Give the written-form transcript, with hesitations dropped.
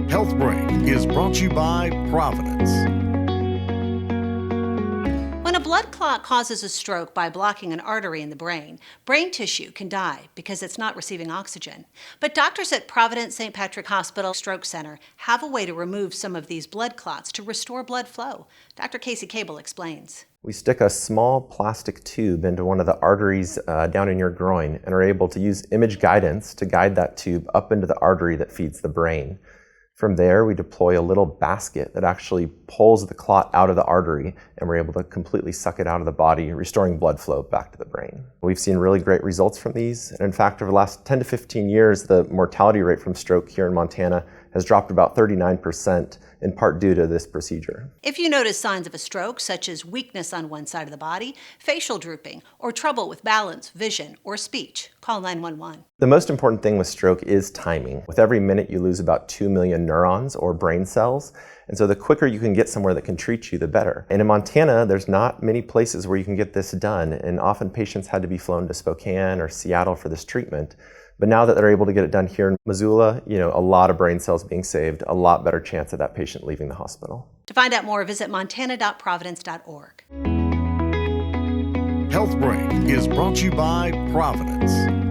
HealthBreak is brought to you by Providence. When a blood clot causes a stroke by blocking an artery in the brain tissue can die because it's not receiving oxygen. But doctors at Providence St. Patrick Hospital Stroke Center have a way to remove some of these blood clots to restore blood flow. Dr. Casey Cable explains. We stick a small plastic tube into one of the arteries down in your groin and are able to use image guidance to guide that tube up into the artery that feeds the brain. From there, we deploy a little basket that actually pulls the clot out of the artery, and we're able to completely suck it out of the body, restoring blood flow back to the brain. We've seen really great results from these, and in fact, over the last 10 to 15 years, the mortality rate from stroke here in Montana has dropped about 39%, in part due to this procedure. If you notice signs of a stroke, such as weakness on one side of the body, facial drooping, or trouble with balance, vision, or speech, call 911. The most important thing with stroke is timing. With every minute, you lose about 2 million neurons or brain cells, and so the quicker you can get somewhere that can treat you, the better. And in Montana, there's not many places where you can get this done, and often patients had to be flown to Spokane or Seattle for this treatment. But now that they're able to get it done here in Missoula, a lot of brain cells being saved, a lot better chance of that patient leaving the hospital. To find out more, visit montana.providence.org. HealthBreak is brought to you by Providence.